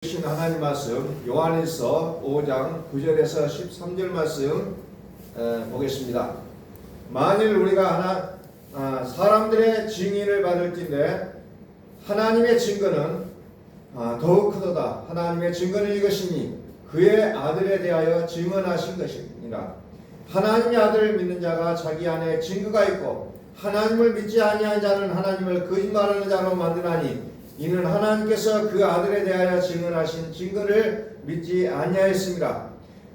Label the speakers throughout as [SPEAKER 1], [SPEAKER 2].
[SPEAKER 1] 주신 하나님 말씀 요한일서 5장 9절에서 13절 말씀 보겠습니다. 만일 우리가 사람들의 증인을 받을진대 하나님의 증거는 더욱 크도다. 하나님의 증거는 이것이니 그의 아들에 대하여 증언하신 것이니라. 하나님의 아들을 믿는 자가 자기 안에 증거가 있고 하나님을 믿지 아니한 자는 하나님을 거짓말하는 자로 만드나니 이는 하나님께서 그 아들에 대하여 증언하신 증거를 믿지 아니하였습니다.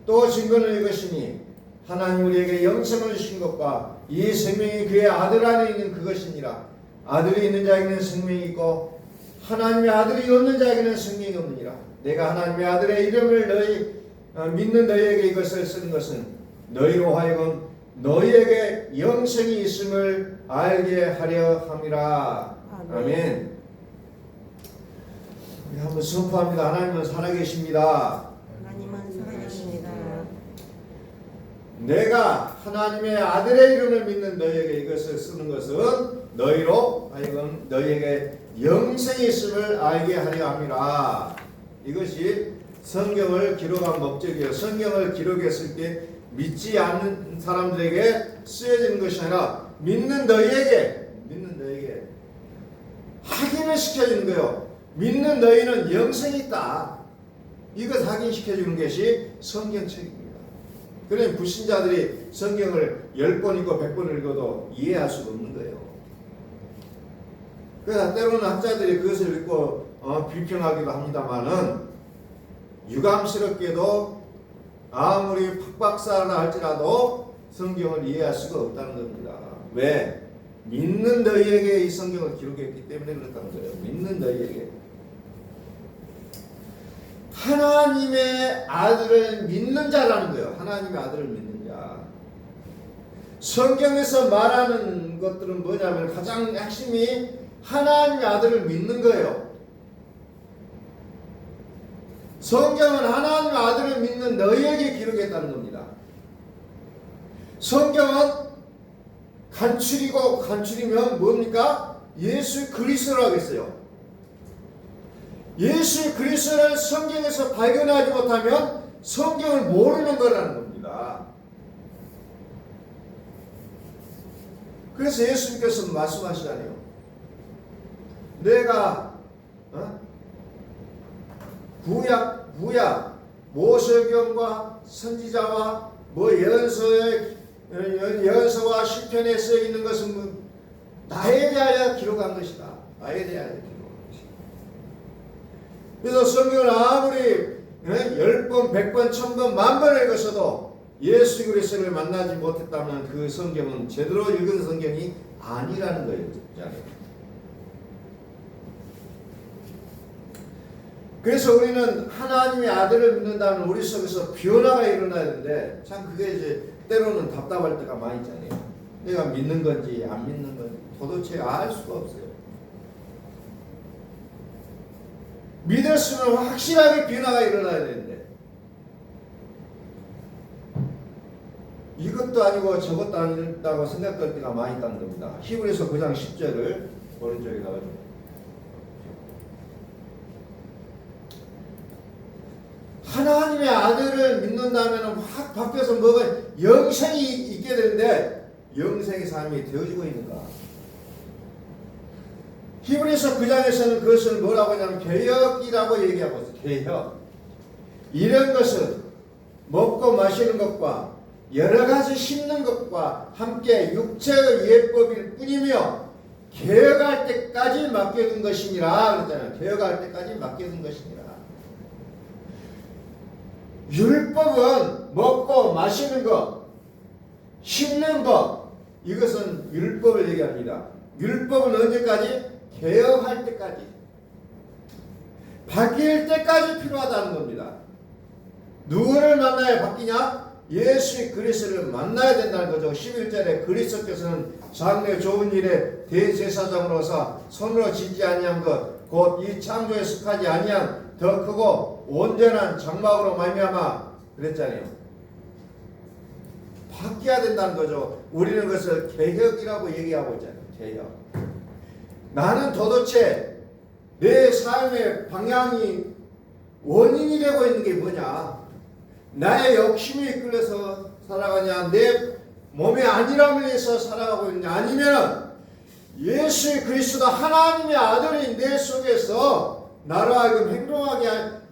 [SPEAKER 1] 또 증거는 이것이니 하나님 우리에게 영생을 주신 것과 이 생명이 그의 아들 안에 있는 그것이니라. 아들이 있는 자에게는 생명이 있고 하나님의 아들이 없는 자에게는 생명이 없느니라. 내가 하나님의 아들의 이름을 믿는 너희에게 이것을 쓰는 것은 너희로 하여금 너희에게 영생이 있음을 알게 하려 함이라. 아멘. 한번 선포합니다. 하나님은 살아계십니다.
[SPEAKER 2] 하나님은 살아계십니다.
[SPEAKER 1] 내가 하나님의 아들의 이름을 믿는 너희에게 이것을 쓰는 것은 너희로 하여금 너희에게 영생이 있음을 알게 하려 함이라. 이것이 성경을 기록한 목적이에요. 성경을 기록했을 때 믿지 않는 사람들에게 쓰여지는 것이 아니라 믿는 너희에게 확인을 시켜주는 거예요. 믿는 너희는 영생이 있다. 이것 확인시켜주는 것이 성경책입니다. 그러니 불신자들이 성경을 10번 읽고 100번 읽어도 이해할 수가 없는 거예요. 그래서 때로는 학자들이 그것을 읽고 비평하기도 합니다만은 유감스럽게도 아무리 박박사라 할지라도 성경을 이해할 수가 없다는 겁니다. 왜? 믿는 너희에게 이 성경을 기록했기 때문에 그렇다는 거예요. 믿는 너희에게. 하나님의 아들을 믿는 자라는 거예요. 하나님의 아들을 믿는 자. 성경에서 말하는 것들은 뭐냐면 가장 핵심이 하나님의 아들을 믿는 거예요. 성경은 하나님의 아들을 믿는 너희에게 기록했다는 겁니다. 성경은 간추리고 간추리면 뭡니까? 예수 그리스도라고 했어요. 예수 그리스도를 성경에서 발견하지 못하면 성경을 모르는 거라는 겁니다. 그래서 예수님께서 말씀하시잖아요. 내가 구약 모세경과 선지자와 예언서와 시편에 쓰여 있는 것은 나에 대하여 기록한 것이다. 나에 대하여 기록한 것이다. 그래서 성경을 아무리 10번, 100번, 1000번, 10,000번 읽었어도 예수 그리스도를 만나지 못했다면 그 성경은 제대로 읽은 성경이 아니라는 거예요. 그래서 우리는 하나님의 아들을 믿는다면 우리 속에서 변화가 일어나야 되는데 참 그게 이제 때로는 답답할 때가 많이 있잖아요. 내가 믿는 건지 안 믿는 건지 도대체 알 수가 없어요. 믿었으면 확실하게 변화가 일어나야 되는데 이것도 아니고 저것도 아니다고 생각할 때가 많이 있다는 겁니다. 히브리서 9장 10절을 오른쪽에다가 하나님의 아들을 믿는다면 확 바뀌어서 뭐가 영생이 있게 되는데 영생의 삶이 되어지고 있는가? 히브리서 9장에서는 그것을 뭐라고 하냐면 개혁이라고 얘기하고 있어요. 개혁. 이런 것은 먹고 마시는 것과 여러 가지 심는 것과 함께 육체의 예법일 뿐이며 개혁할 때까지 맡겨둔 것이니라 그랬잖아요. 개혁할 때까지 맡겨둔 것이니라. 율법은 먹고 마시는 것, 심는 것, 이것은 율법을 얘기합니다. 율법은 언제까지? 개혁할 때까지, 바뀔 때까지 필요하다는 겁니다. 누구를 만나야 바뀌냐? 예수 그리스도를 만나야 된다는 거죠. 11절에 그리스도께서는 장래 좋은 일에 대제사장으로서 손으로 짓지 아니한 것 곧 이 창조에 속하지 아니한 더 크고 온전한 장막으로 말미암아 그랬잖아요. 바뀌어야 된다는 거죠. 우리는 그것을 개혁이라고 얘기하고 있잖아요. 개혁. 나는 도대체 내 삶의 방향이 원인이 되고 있는 게 뭐냐? 나의 욕심이 이끌려서 살아가냐? 내 몸의 안일함을 위해서 살아가고 있느냐? 아니면 예수 그리스도 하나님의 아들이 내 속에서 나로 하여금 행동하게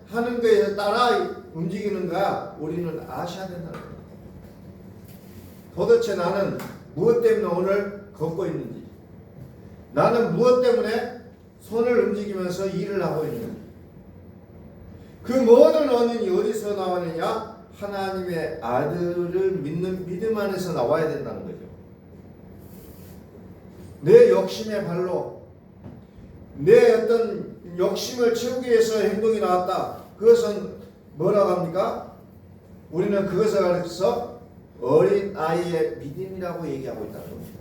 [SPEAKER 1] 하는 것에 따라 움직이는가? 우리는 아셔야 된다는 겁니다. 도대체 나는 무엇 때문에 오늘 걷고 있는지, 나는 무엇 때문에 손을 움직이면서 일을 하고 있는지, 그 모든 원인이 어디서 나오느냐? 하나님의 아들을 믿는 믿음 안에서 나와야 된다는 거죠. 내 욕심의 발로 내 어떤 욕심을 채우기 위해서 행동이 나왔다. 그것은 뭐라고 합니까? 우리는 그것을 가르쳐서 어린 아이의 믿음이라고 얘기하고 있다는 겁니다.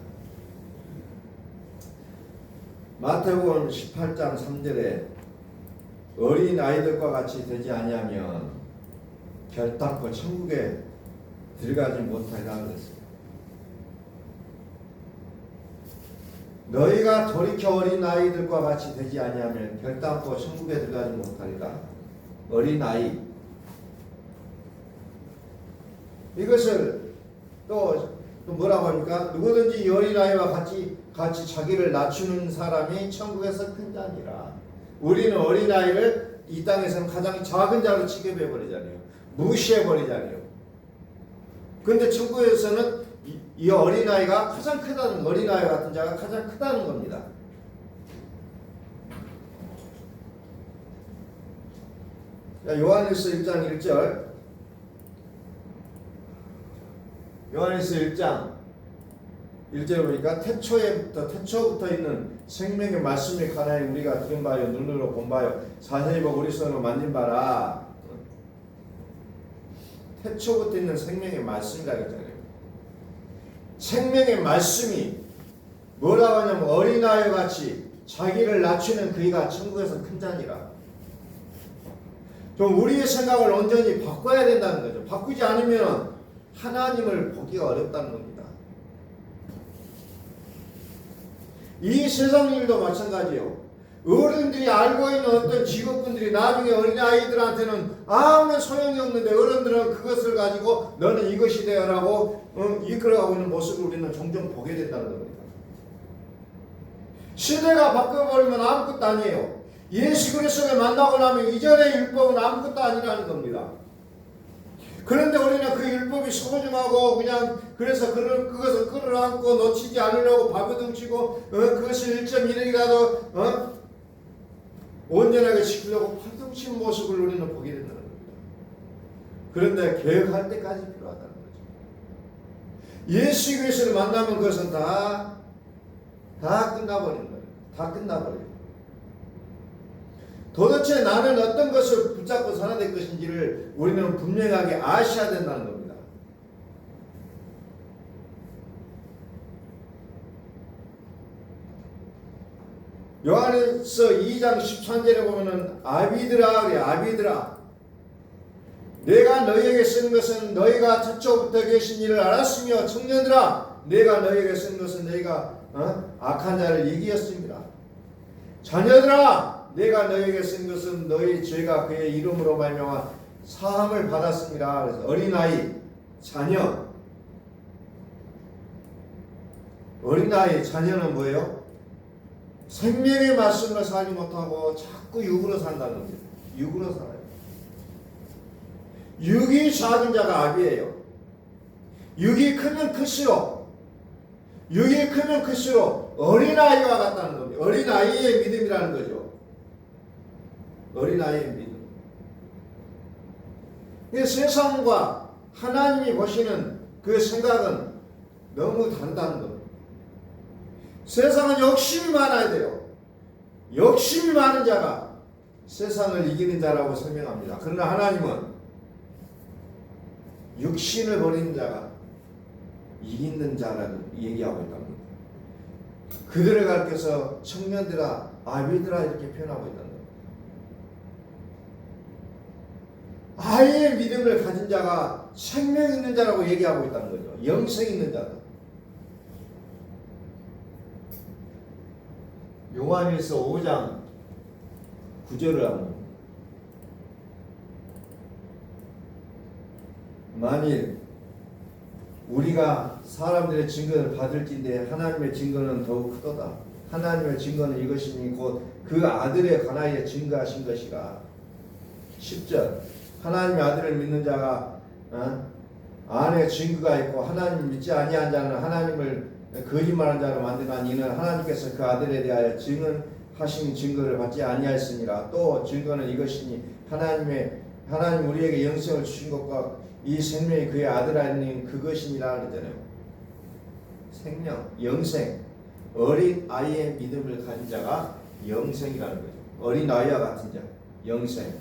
[SPEAKER 1] 마태복음 18장 3절에 어린 아이들과 같이 되지 아니하면 결단코 천국에 들어가지 못하리라 그랬어요. 너희가 돌이켜 어린 아이들과 같이 되지 아니하면 결단코 천국에 들어가지 못하리라. 어린 아이. 이것을 또 뭐라고 합니까? 누구든지 이 어린 아이와 같이 자기를 낮추는 사람이 천국에서 큰 자니라. 우리는 어린 아이를 이 땅에서는 가장 작은 자로 취급해 버리잖아요. 무시해 버리잖아요. 그런데 천국에서는 이 어린 아이가 가장 크다는, 어린 아이 같은 자가 가장 크다는 겁니다. 요한일서 1장 1절. 요한일서 1장 1절에 보니까 태초부터 있는 생명의 말씀이 가나니 우리가 들은 바요 눈으로 본 바요 자세히 보고 우리 손으로 만진 바라. 태초부터 있는 생명의 말씀이라고 했잖아요. 생명의 말씀이 뭐라고 하냐면 어린아이와 같이 자기를 낮추는 그이가 천국에서 큰 자니라. 좀 우리의 생각을 온전히 바꿔야 된다는 거죠. 바꾸지 않으면 하나님을 보기가 어렵다는 겁니다. 이 세상 일도 마찬가지예요. 어른들이 알고 있는 어떤 직업군들이 나중에 어린아이들한테는 아무런 소용이 없는데 어른들은 그것을 가지고 너는 이것이 되어라고 이끌어가고 있는 모습을 우리는 종종 보게 된다는 겁니다. 시대가 바꿔버리면 아무것도 아니에요. 예수 그리스도를 만나고 나면 이전의 율법은 아무것도 아니라는 겁니다. 그런데 우리는 그 율법이 소중하고 그냥 그래서 그것을 끌어안고 놓치지 않으려고 발버둥치고 그것을 1.1이라도 온전하게 지키려고 발버둥치는 모습을 우리는 보게 된다는 겁니다. 그런데 개혁할 때까지 필요하다는 거죠. 예수 그리스도를 만나면 그것은 다 끝나버리는 거예요. 다 끝나버려요. 도대체 나는 어떤 것을 붙잡고 살아야 될 것인지를 우리는 분명하게 아셔야 된다는 겁니다. 요한일서 2장 13절에 보면은 아비들아 그래. 아비들아 내가 너희에게 쓴 것은 너희가 태초부터 계신 일을 알았으며 청년들아 내가 너희에게 쓴 것은 너희가 악한 자를 이기었습니다. 자녀들아 내가 너희에게 쓴 것은 너희 죄가 그의 이름으로 말미암아 사함을 받았습니다. 그래서 어린아이, 자녀. 어린아이, 자녀는 뭐예요? 생명의 말씀으로 살지 못하고 자꾸 육으로 산다는 거죠. 육으로 살아요. 육이 작은 자가 악이에요. 육이 크면 클수록 어린아이와 같다는 겁니다. 어린아이의 믿음이라는 거죠. 어린아이의 믿음. 이 세상과 하나님이 보시는 그 생각은 너무 다르다는 겁니다. 세상은 욕심이 많아야 돼요. 욕심이 많은 자가 세상을 이기는 자라고 설명합니다. 그러나 하나님은 육신을 버리는 자가 이기는 자라고 얘기하고 있다는 겁니다. 그들을 가르쳐서 청년들아, 아비들아 이렇게 표현하고 있다는 겁니다. 아이의 믿음을 가진 자가 생명 있는 자라고 얘기하고 있다는 거죠. 영생 있는 자다. 요한일서 5장 9절을 한번 만일 우리가 사람들의 증거를 받을진대 하나님의 증거는 더욱 크도다. 하나님의 증거는 이것이니 곧 그 아들의 관하여 증거하신 것이라. 10절 하나님의 아들을 믿는 자가 안에 증거가 있고 하나님을 믿지 아니한 자는 하나님을 거짓말한 자로 만드나니 이는 하나님께서 그 아들에 대하여 증언하신 증거를 받지 아니하였으니라. 또 증거는 이것이니 하나님 우리에게 영생을 주신 것과 이 생명이 그의 아들 아닌 그것이니라 그랬잖아요. 생명, 영생, 어린 아이의 믿음을 가진 자가 영생이라는 거죠. 어린 아이와 같은 자, 영생.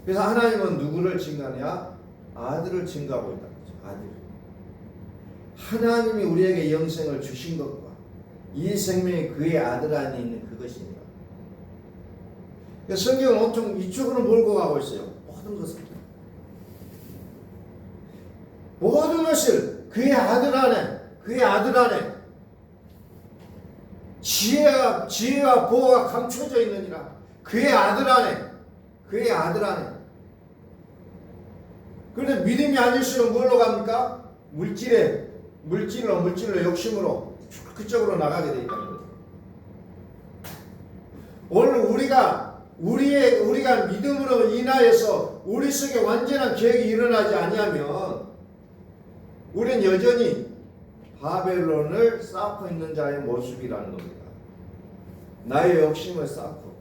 [SPEAKER 1] 그래서 하나님은 누구를 증거하냐? 아들을 증거하고 있다는 거죠. 아들. 하나님이 우리에게 영생을 주신 것과 이 생명이 그의 아들 안에 있는 그것이니라. 성경은 엄청 이쪽으로 몰고 가고 있어요. 모든 것을 그의 아들 안에 지혜와 보호가 감춰져 있느니라. 그의 아들 안에. 그런데 믿음이 아닐수록 뭘로 갑니까? 물질로 욕심으로 그쪽으로 나가게 되어 있다는 거죠. 오늘 우리가 믿음으로 인하여서 우리 속에 완전한 계획이 일어나지 아니하면 우리는 여전히 바벨론을 쌓고 있는 자의 모습이라는 겁니다. 나의 욕심을 쌓고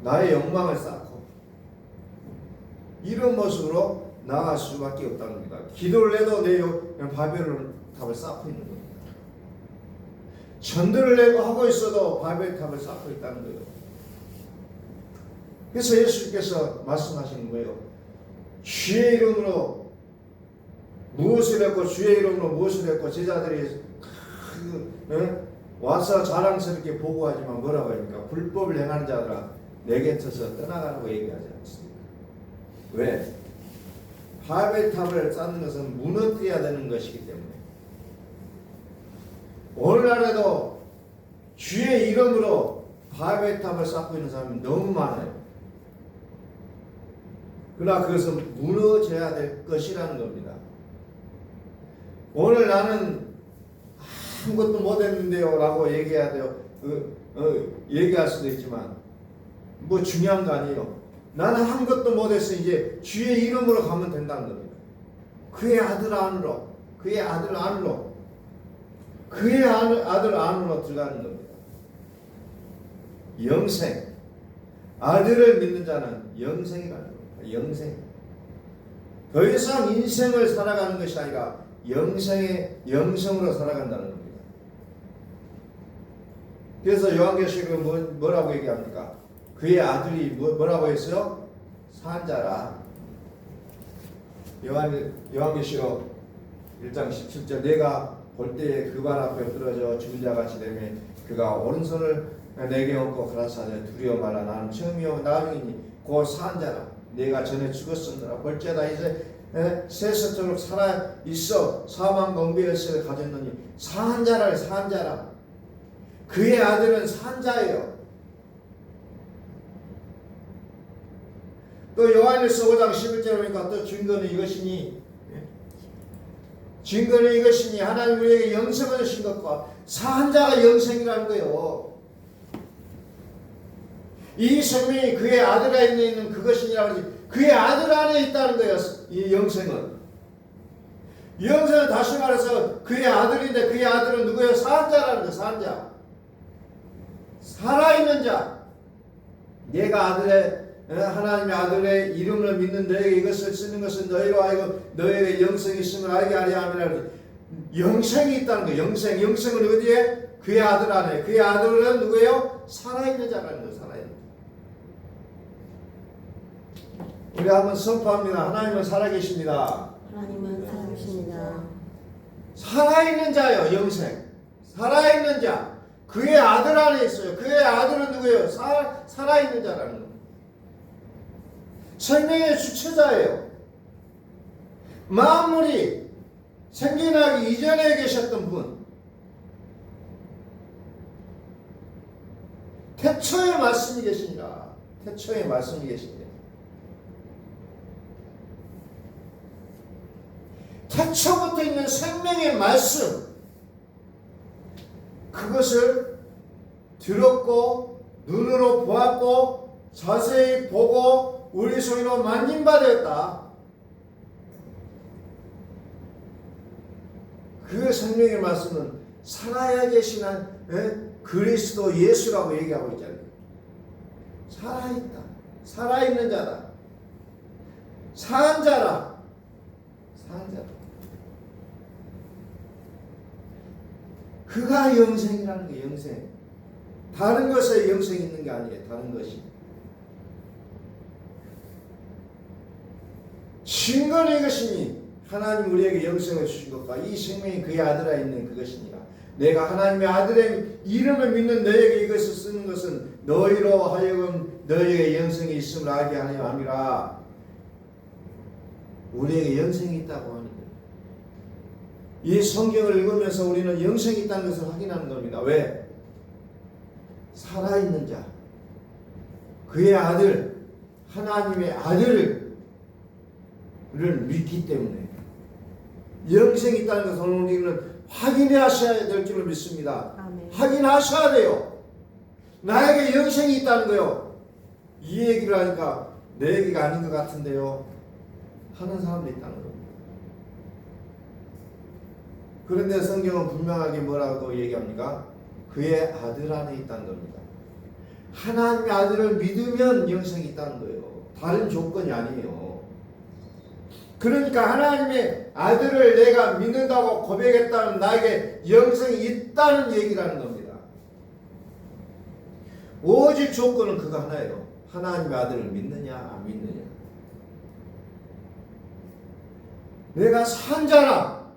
[SPEAKER 1] 나의 욕망을 쌓고 이런 모습으로 나아갈 수밖에 없다는 겁니다. 기도를 해도 내 바벨론 탑을 쌓고 있는 겁니다. 전도를 내고 하고 있어도 바벨 탑을 쌓고 있다는 거예요. 그래서 예수님께서 말씀하시는 거예요. 주의 이름으로 무엇을 했고 주의 이름으로 무엇을 했고 제자들이 와서 자랑스럽게 보고하지만 뭐라고 합니까? 불법을 행하는 자들아 내게 쳐서 떠나가라고 얘기하지 않습니까? 왜? 바벨탑을 쌓는 것은 무너뜨려야 되는 것이기 때문에 오늘날에도 주의 이름으로 바벨탑을 쌓고 있는 사람이 너무 많아요. 그러나 그것은 무너져야 될 것이라는 겁니다. 오늘 나는 아무것도 못했는데요 라고 얘기해야 돼요. 얘기할 수도 있지만 뭐 중요한 거 아니에요. 나는 아무것도 못해서 이제 주의 이름으로 가면 된다는 겁니다. 그의 아들 안으로 들어가는 겁니다. 영생, 아들을 믿는 자는 영생이라는 겁니다. 영생. 더 이상 인생을 살아가는 것이 아니라 영생으로 살아간다는 겁니다. 그래서 요한계시록은 뭐라고 얘기합니까? 그의 아들이 뭐라고 했어요? 산자라. 요한계시록 1장 17절 내가 볼 때에 그 발 앞에 부러져 죽은 자같이 되며 그가 오른손을 내게 얹고 가라사대 두려워 말라 나는 처음이요 나중이니 곧 산자라. 내가 전에 죽었으므라 볼지어다 이제 세세토록 살아 있어 사망과 웅비일세를 가졌느니 산자라. 그의 아들은 산자예요. 또 요한일서 5장 11절에 보니까 또 증거는 이것이니 하나님 우리에게 영생을 주신 것과 산자가 영생이라는 거예요. 이 생명이 그의 아들 안에 있는 그것이니라 그러지. 그의 아들 안에 있다는 거예요. 이 영생은 다시 말해서 그의 아들인데 그의 아들은 누구예요? 산자라는 거예요. 산자. 살아있는 자. 내가 하나님의 아들의 이름을 믿는 너에게 이것을 쓰는 것은 너희로 하여금 너에게 영생이 있음을 알게 하려 함이라. 영생이 있다는 거예요. 영생은 어디에? 그의 아들 안에. 그의 아들은 누구예요? 살아있는 자라는 거예요. 살아있는 자. 우리 한번 선포합니다. 하나님은 살아계십니다.
[SPEAKER 2] 하나님은 살아계십니다.
[SPEAKER 1] 살아있는 자요. 영생. 살아있는 자. 그의 아들 안에 있어요. 그의 아들은 누구예요? 살아있는 자라는 거예요. 생명의 주체자예요. 만물이 생겨나기 이전에 계셨던 분. 태초에 말씀이 계십니다. 태초부터 있는 생명의 말씀, 그것을 들었고 눈으로 보았고 자세히 보고 우리 손으로 만진 바 되었다. 그 생명의 말씀은 살아야 계시는 그리스도 예수라고 얘기하고 있잖아요. 살아있다. 살아있는 자다. 산 자라. 산 자다. 그가 영생이라는 게 영생. 다른 것에 영생이 있는 게 아니에요. 다른 것이. 증거는 이것이니 하나님 우리에게 영생을 주신 것과 이 생명이 그의 아들 안에 있는 그것이니라. 내가 하나님의 아들의 이름을 믿는 너에게 이것을 쓰는 것은 너희로 하여금 너희에게 영생이 있음을 알게 하려 함이라. 우리에게 영생이 있다고 하는 거예요. 이 성경을 읽으면서 우리는 영생이 있다는 것을 확인하는 겁니다. 왜? 살아있는 자, 그의 아들, 하나님의 아들을 믿기 때문에 영생이 있다는 것을 우리는 확인하셔야 될 줄을 믿습니다.
[SPEAKER 2] 아멘.
[SPEAKER 1] 확인하셔야 돼요. 나에게 영생이 있다는 거요. 이 얘기를 하니까 내 얘기가 아닌 것 같은데요 하는 사람도 있다는 겁니다. 그런데 성경은 분명하게 뭐라고 얘기합니까? 그의 아들 안에 있다는 겁니다. 하나님의 아들을 믿으면 영생이 있다는 거예요. 다른 조건이 아니에요. 그러니까 하나님의 아들을 내가 믿는다고 고백했다면 나에게 영생이 있다는 얘기라는 겁니다. 오직 조건은 그거 하나예요. 하나님의 아들을 믿느냐 안 믿느냐. 내가 산 자라.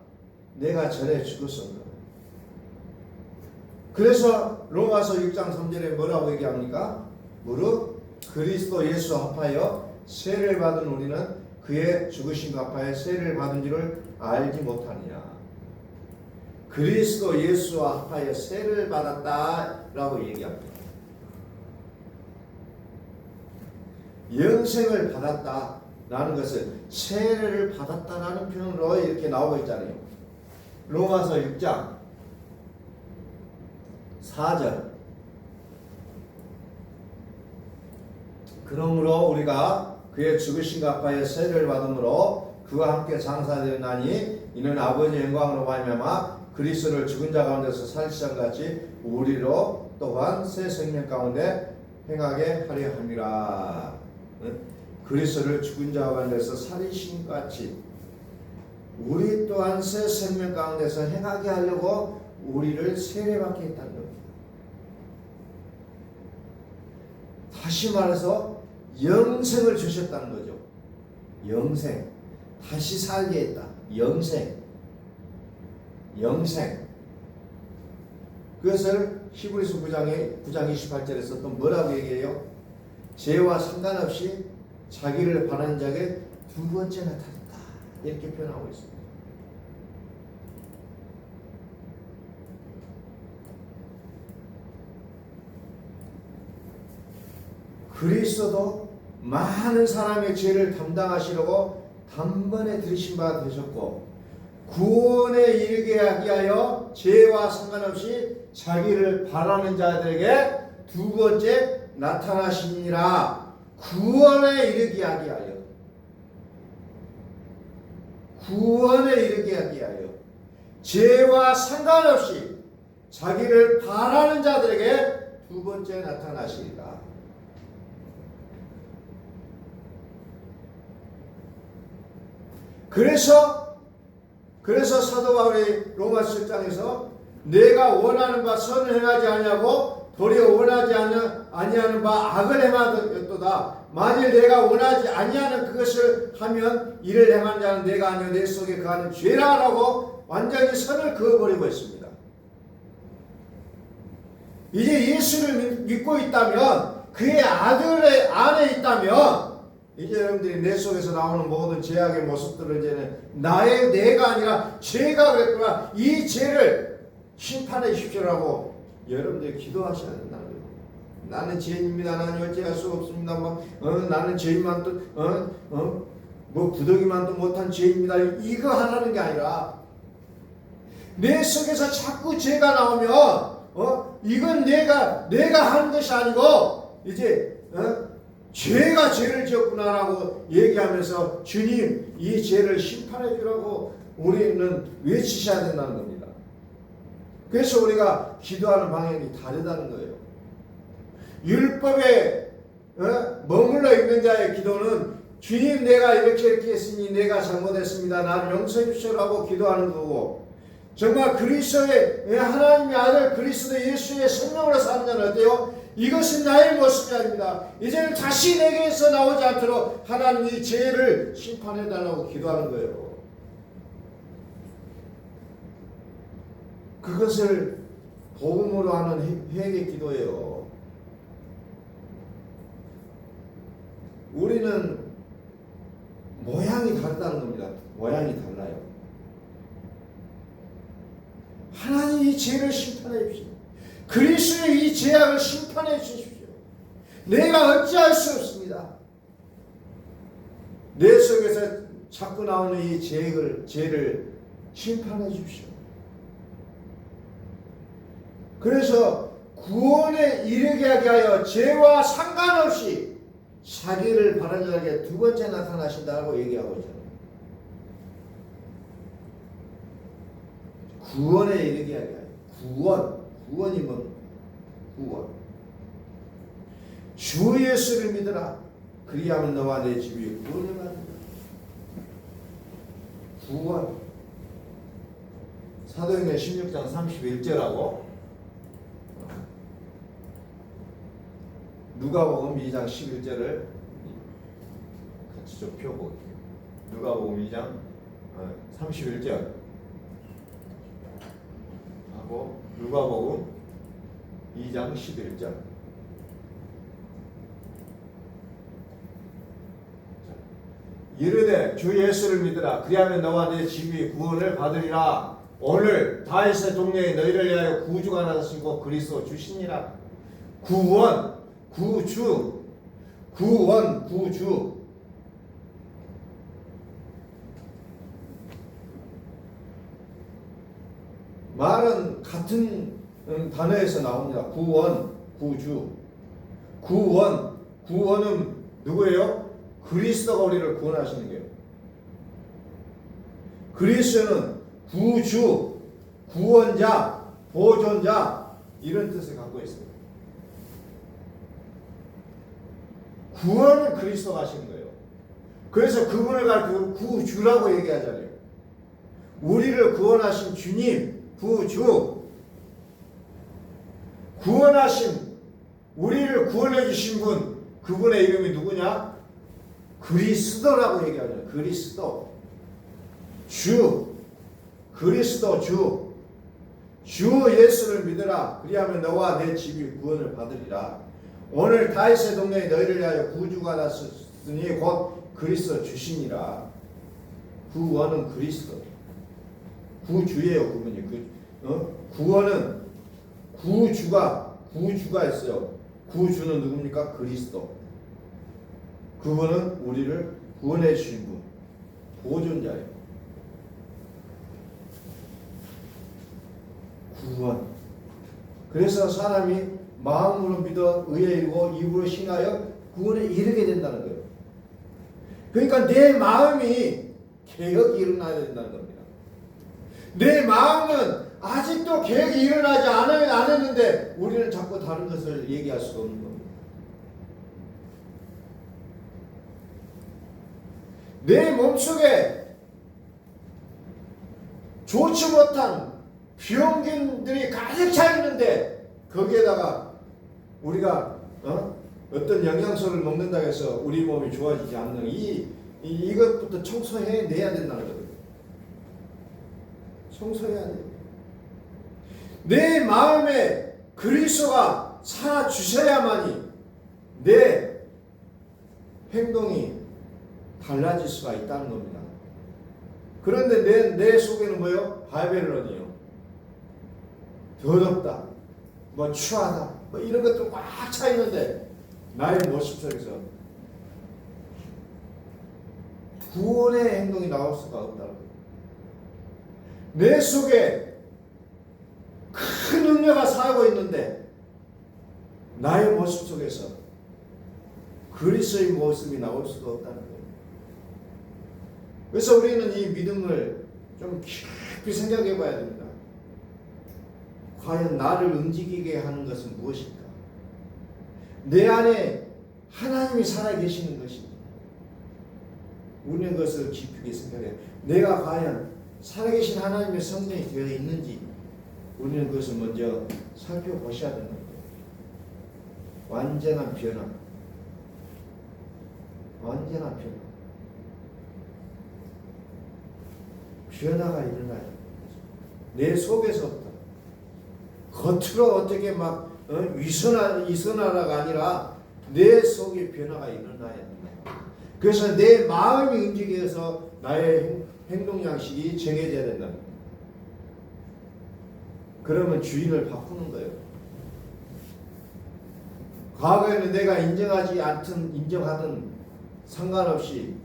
[SPEAKER 1] 내가 전에 죽었었나. 그래서 로마서 6장 3절에 뭐라고 얘기합니까? 무릇 그리스도 예수 합하여 세례를 받은 우리는 그의 죽으심과 합하여 세례를 받은 줄을 알지 못하느냐. 그리스도 예수와 합하여 세례를 받았다라고 얘기합니다. 영생을 받았다라는 것을 세례를 받았다라는 표현으로 이렇게 나오고 있잖아요. 로마서 6장 4절. 그러므로 우리가 그의 죽으심과 합하여 세례를 받음으로 그와 함께 장사되나니 이는 아버지의 영광으로 말미암아 그리스도를 죽은 자 가운데서 살리신 같이 우리로 또한 새 생명 가운데 행하게 하려 함이라. 그리스도를 죽은 자 가운데서 살리신 같이 우리 또한 새 생명 가운데서 행하게 하려고 우리를 세례받게 했다는 겁니다. 다시 말해서 영생을 주셨다는 거죠. 영생. 다시 살게 했다. 영생. 영생. 그것을 히브리서 9장 28절에서 또 뭐라고 얘기해요? 죄와 상관없이 자기를 바라는 자에게 두 번째 나타났다. 이렇게 표현하고 있습니다. 그리스도도 많은 사람의 죄를 담당하시려고 단번에 들으신 바 되셨고 구원에 이르게 하기 위하여 죄와 상관없이 자기를 바라는 자들에게 두 번째 나타나시니라. 구원에 이르게 하기 위하여, 구원에 이르게 하기 위하여 죄와 상관없이 자기를 바라는 자들에게 두 번째 나타나시리라. 그래서 사도 바울이 로마서 7장에서 내가 원하는 바 선을 행하지 아니하고 도리어 원하지 아니하는 바 악을 행하였도다. 만일 내가 원하지 아니하는 그것을 하면 이를 행한 자는 내가 아니요 내 속에 거하는 죄라라고 완전히 선을 그어버리고 있습니다. 이제 예수를 믿고 있다면, 그의 아들의 안에 있다면 이제 여러분들이 내 속에서 나오는 모든 죄악의 모습들을 이제는 내가 아니라 죄가 그랬구나, 이 죄를 심판해 주십시오라고 여러분들이 기도하셔야 된다는 거예요. 나는 죄인입니다. 나는 어찌할 수 없습니다. 나는 죄인만 뭐 구더기만도 못한 죄입니다. 이거 하라는 게 아니라 내 속에서 자꾸 죄가 나오면 이건 내가 하는 것이 아니고 이제 죄가 죄를 지었구나라고 얘기하면서 주님 이 죄를 심판해 주라고 우리는 외치셔야 된다는 겁니다. 그래서 우리가 기도하는 방향이 다르다는 거예요. 율법에 머물러 있는 자의 기도는 주님 내가 이렇게 했으니 내가 잘못했습니다. 나를 용서해 주시라고 기도하는 거고, 정말 그리스도의 하나님의 아들 그리스도 예수의 생명으로 사는 자는 어때요? 이것은 나의 모습이 아닙니다. 이제는 다시 내게서 나오지 않도록 하나님 이 죄를 심판해 달라고 기도하는 거예요. 그것을 복음으로 하는 회개 기도예요. 우리는 모양이 다르다는 겁니다. 모양이 달라요. 하나님 이 죄를 심판해 주십시오. 그리스도의 이 죄악을 심판해 주십시오. 내가 어찌할 수 없습니다. 내 속에서 자꾸 나오는 이 죄를 심판해 주십시오. 그래서 구원에 이르게 하게 하여 죄와 상관없이 자기를 바른 자에게 두 번째 나타나신다고 얘기하고 있잖아요. 구원에 이르게 하게 하여. 구원이 뭡니까? 구원. 주 예수를 믿으라. 그리하면 너와 내 집이 구원을 받는다. 구원. 사도행전 16장 31절하고 누가복음 2장 11절을 같이 좀 펴볼게요. 누가복음 2장 31절 하고 누가복음 2장 11절. 이르되 주 예수를 믿으라. 그리하면 너와 내 집이 구원을 받으리라. 오늘 다윗의 동네에 너희를 위하여 구주가 나타나시고 그리스도 주시니라. 구원, 구주, 구원, 구주. 말은 같은 단어에서 나옵니다. 구원, 구주. 구원, 구원은 누구예요? 그리스도가 우리를 구원하시는 거예요. 그리스도는 구주, 구원자, 보존자 이런 뜻을 갖고 있습니다. 구원은 그리스도가 하시는 거예요. 그래서 그분을 가리켜 구주라고 얘기하잖아요. 우리를 구원하신 주님, 구주. 구원하신, 우리를 구원해 주신 분, 그분의 이름이 누구냐? 그리스도라고 얘기하죠. 그리스도. 주. 그리스도 주. 주 예수를 믿으라. 그리하면 너와 내 집이 구원을 받으리라. 오늘 다윗의 동네에 너희를 위하여 구주가 났으니 곧 그리스도 주시니라. 구원은 그리스도. 구주예요, 그분이. 구원은 구주가 있어요. 구주는 누굽니까? 그리스도. 그분은 우리를 구원해 주신 분, 보존자예요. 구원. 그래서 사람이 마음으로 믿어 의에 이르고 입으로 신하여 구원에 이르게 된다는 거예요. 그러니까 내 마음이 개혁이 일어나야 된다는 겁니다. 내 마음은 아직도 개혁이 일어나지 않았는데 우리는 자꾸 다른 것을 얘기할 수가 없는 겁니다. 내 몸속에 좋지 못한 병균들이 가득 차 있는데 거기에다가 우리가 어떤 영양소를 먹는다고 해서 우리 몸이 좋아지지 않는 이것부터 청소해내야 된다는 거예요. 청소해야 돼요. 내 마음에 그리스도가 살아주셔야만이 내 행동이 달라질 수가 있다는 겁니다. 그런데 내 속에는 뭐요? 바벨론이요. 더럽다, 뭐 추하다, 뭐 이런 것들 꽉 차 있는데 나의 모습 속에서 구원의 행동이 나올 수가 없다는 거예요. 내 속에 큰 능력가 살고 있는데 나의 모습 속에서 그리스도의 모습이 나올 수가 없다는 거예요. 그래서 우리는 이 믿음을 좀 깊이 생각해 봐야 됩니다. 과연 나를 움직이게 하는 것은 무엇일까? 내 안에 하나님이 살아계시는 것인지 우리는 그것을 깊이 생각해야 돼요. 내가 과연 살아계신 하나님의 성전이 되어 있는지 우리는 그것을 먼저 살펴보셔야 된다. 완전한 변화. 완전한 변화. 변화가 일어나요. 내 속에서부터. 겉으로 어떻게 막 위선하라가 아니라 내 속에 변화가 일어나야 된다. 그래서 내 마음이 움직여서 나의 행동 양식이 정해져야 된다. 그러면 주인을 바꾸는 거예요. 과거에는 내가 인정하지 않든 인정하든 상관없이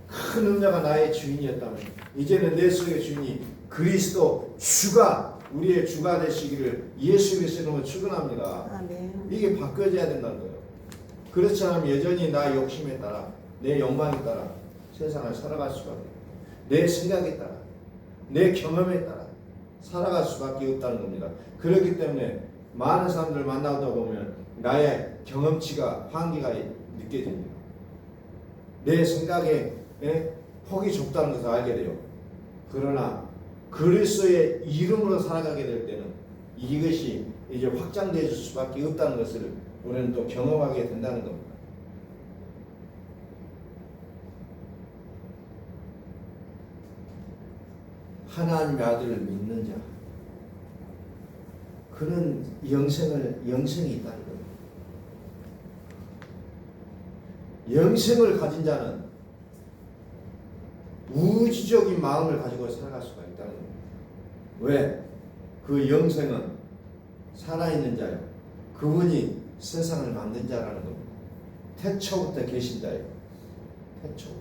[SPEAKER 1] 큰 음녀가 나의 주인이었다면 이제는 내 속의 주인이 그리스도 주가 우리의 주가 되시기를 예수 그리스도로 축원합니다.
[SPEAKER 2] 아멘.
[SPEAKER 1] 이게 바뀌어져야 된다는 거예요. 그렇지 않으면 여전히 나 욕심에 따라 내 욕망에 따라 세상을 살아갈 수가 없어요. 내 생각에 따라 내 경험에 따라 살아갈 수밖에 없다는 겁니다. 그렇기 때문에 많은 사람들 만나다 보면 나의 경험치가 한계가 느껴집니다. 내 생각에 폭이 좁다는 것을 알게 돼요. 그러나 그리스도의 이름으로 살아가게 될 때는 이것이 이제 확장될 수밖에 없다는 것을 우리는 또 경험하게 된다는 겁니다. 하나님의 아들을 믿는 자, 그는 영생이 있다는 겁니다. 영생을 가진 자는 우주적인 마음을 가지고 살아갈 수가 있다는 겁니다. 왜? 그 영생은 살아있는 자요. 그분이 세상을 만든 자라는 겁니다. 태초부터 계신 자예요. 태초부터.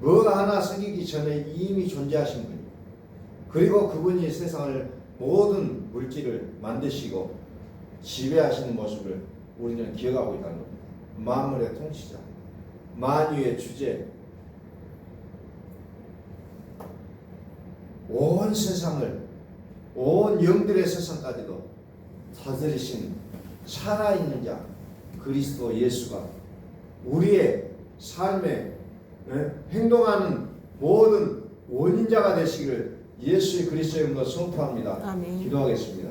[SPEAKER 1] 뭐가 하나 생기기 전에 이미 존재하신 분이에요. 그리고 그분이 세상을 모든 물질을 만드시고 지배하시는 모습을 우리는 기억하고 있다는 겁니다. 만물의 통치자, 만유의 주제, 온 세상을, 온 영들의 세상까지도 다스리신 살아있는 자 그리스도 예수가 우리의 삶에 행동하는 모든 원인자가 되시기를 예수의 그리스도의 이름으로 선포합니다.
[SPEAKER 2] 아멘.
[SPEAKER 1] 기도하겠습니다.